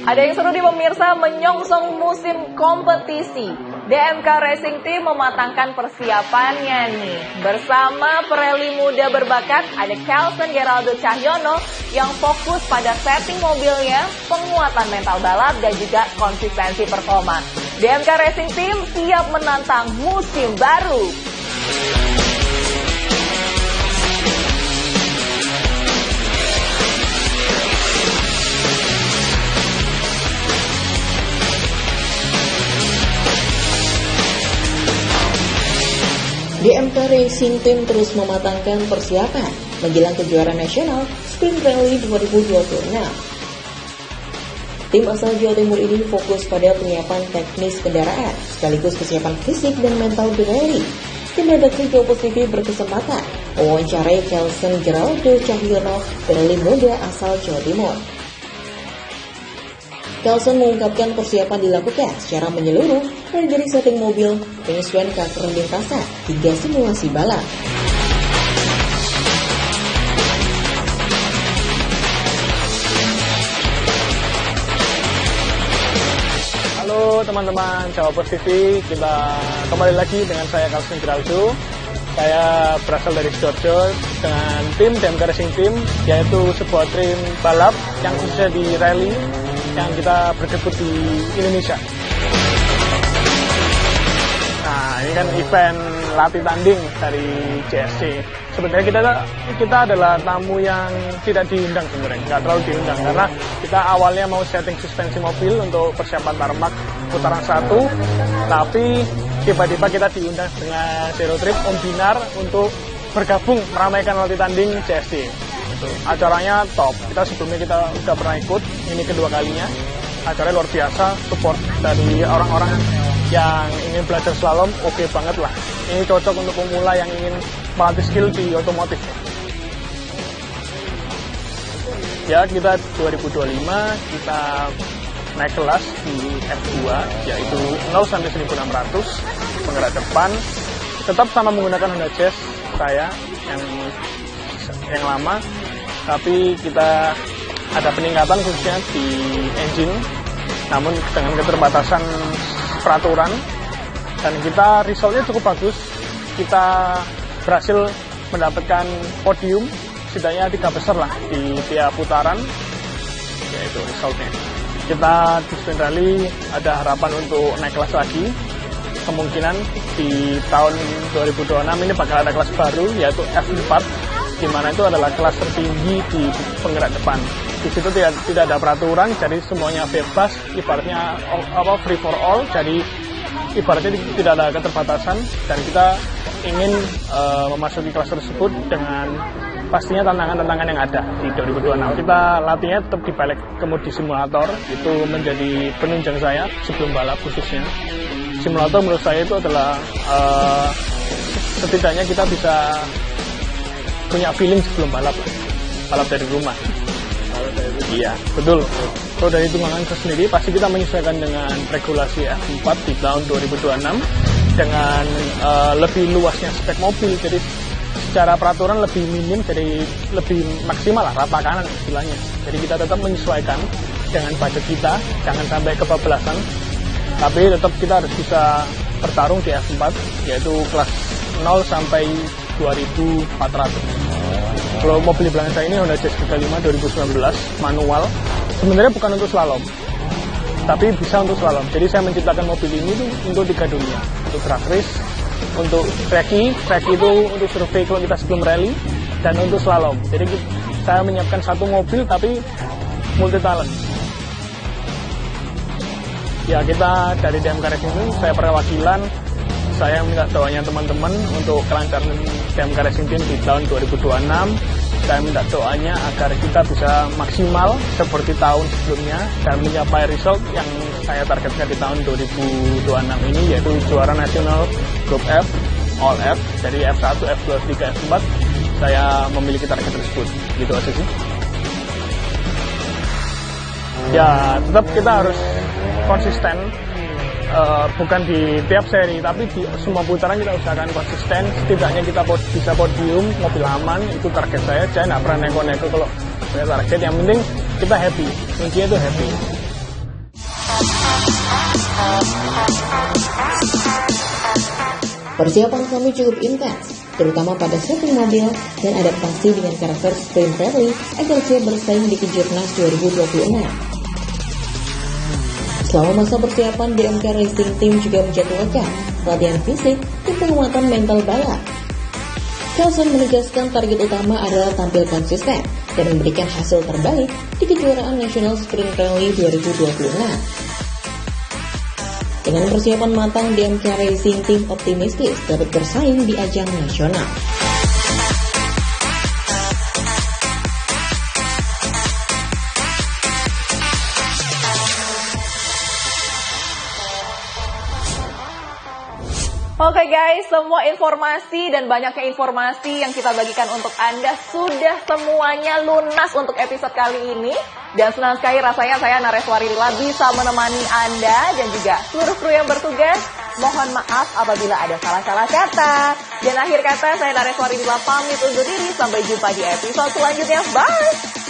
Ada yang seru di pemirsa, menyongsong musim kompetisi. DMK Racing Team mematangkan persiapannya nih. Bersama pereli muda berbakat, ada Kelson Geraldo Cahyono yang fokus pada setting mobilnya, penguatan mental balap, dan juga konsistensi performa. DMK Racing Team siap menantang musim baru. DMK Racing Team terus mematangkan persiapan menjelang kejuaraan nasional Sprint Rally 2026. Tim asal Jawa Timur ini fokus pada penyiapan teknis kendaraan, sekaligus kesiapan fisik dan mental di rally. Tim redaksi Kompas TV berkesempatan mewawancarai Kelson Geraldo Cahyono, pereli muda asal Jawa Timur. Kelson mengungkapkan persiapan dilakukan secara menyeluruh, mulai dari setting mobil, penyesuaian karakter lintasan, hingga simulasi balap. Halo teman-teman Kompas TV, kita kembali lagi dengan saya Kelson Geraldo. Saya berasal dari Sidoarjo dengan tim DMK Racing Team, yaitu sebuah tim balap yang khususnya di rally yang kita berdebut di Indonesia. Nah, ini kan event latih tanding dari JSC. Sebenarnya kita adalah tamu yang tidak diundang sebenarnya, nggak terlalu diundang karena kita awalnya mau setting suspensi mobil untuk persiapan tarmac putaran 1, tapi tiba-tiba kita diundang dengan Zero Trip Om Binar untuk bergabung meramaikan latih tanding JSC. Acaranya top. Sebelumnya kita udah pernah ikut, ini kedua kalinya. Acaranya luar biasa, support dari orang-orang yang ingin belajar slalom, oke banget lah. Ini cocok untuk pemula yang ingin melatih skill di otomotif. Ya, kita 2025 kita naik kelas di F2, yaitu 0 sampai 1600 penggerak depan, tetap sama menggunakan Honda Jazz saya yang lama, tapi kita ada peningkatan khususnya di engine, namun dengan keterbatasan peraturan, dan kita resultnya cukup bagus. Kita berhasil mendapatkan podium setidaknya 3 besar lah di tiap putaran, yaitu resultnya. Kita di Sprint Rally ada harapan untuk naik kelas lagi. Kemungkinan di tahun 2026 ini bakal ada kelas baru, yaitu F4, di mana itu adalah kelas tertinggi di penggerak depan. Di situ tidak ada peraturan, jadi semuanya bebas, ibaratnya free for all, jadi ibaratnya tidak ada keterbatasan, dan kita ingin memasuki kelas tersebut dengan pastinya tantangan-tantangan yang ada di 2026. Kita latihnya tetap di balik kemudi simulator, itu menjadi penunjang saya sebelum balap khususnya. Simulator menurut saya itu adalah setidaknya kita bisa punya feeling sebelum balap dari rumah. Iya, betul. Kalau dari hitungan sendiri pasti kita menyesuaikan dengan regulasi F4 di tahun 2026 dengan lebih luasnya spek mobil, jadi secara peraturan lebih minim, jadi lebih maksimal lah, rata kanan istilahnya. Jadi kita tetap menyesuaikan dengan budget kita, jangan sampai kebablasan, tapi tetap kita harus bisa bertarung di F4, yaitu kelas 0 sampai 2400. Kalau mobil di belakang saya ini Honda Jazz 35 2019 manual, sebenarnya bukan untuk slalom, tapi bisa untuk slalom. Jadi saya menciptakan mobil ini tuh untuk 3 dunia, untuk drag race, untuk tracking itu untuk survei kalau kita sebelum rally, dan untuk slalom. Jadi saya menyiapkan satu mobil tapi multi talent. Ya, kita dari DMK Racing ini, saya perwakilan, saya minta doanya teman-teman untuk kelancaran DMK Racing Team di tahun 2026. Saya minta doanya agar kita bisa maksimal seperti tahun sebelumnya dan mencapai result yang saya targetkan di tahun 2026 ini, yaitu juara nasional Grup F, All F, dari F1, F2, F3, F4. Saya memiliki target tersebut. Gitu aja sih. Ya, tetap kita harus konsisten, bukan di tiap seri, tapi di semua putaran kita usahakan konsisten. Setidaknya kita bisa podium, mobil aman, itu target saya nggak pernah neko-neko kalau punya target. Yang penting kita happy, kuncinya itu happy. Persiapan kami cukup intens, terutama pada setting mobil dan adaptasi dengan karakter sprint rally agar siap bersaing di Kejurnas 2026. Selama masa persiapan, DMK Racing Team juga menjadwalkan latihan fisik dan penguatan mental balap. Kelsen menegaskan target utama adalah tampil konsisten dan memberikan hasil terbaik di kejuaraan nasional Sprint Rally 2026. Dengan persiapan matang, DMK Racing Team optimistis dapat bersaing di ajang nasional. Oke guys, semua informasi dan banyaknya informasi yang kita bagikan untuk Anda sudah semuanya lunas untuk episode kali ini. Dan senang sekali rasanya saya Nareswari Lila bisa menemani Anda dan juga seluruh kru yang bertugas. Mohon maaf apabila ada salah-salah kata. Dan akhir kata saya Nareswari Lila pamit undur diri, sampai jumpa di episode selanjutnya. Bye!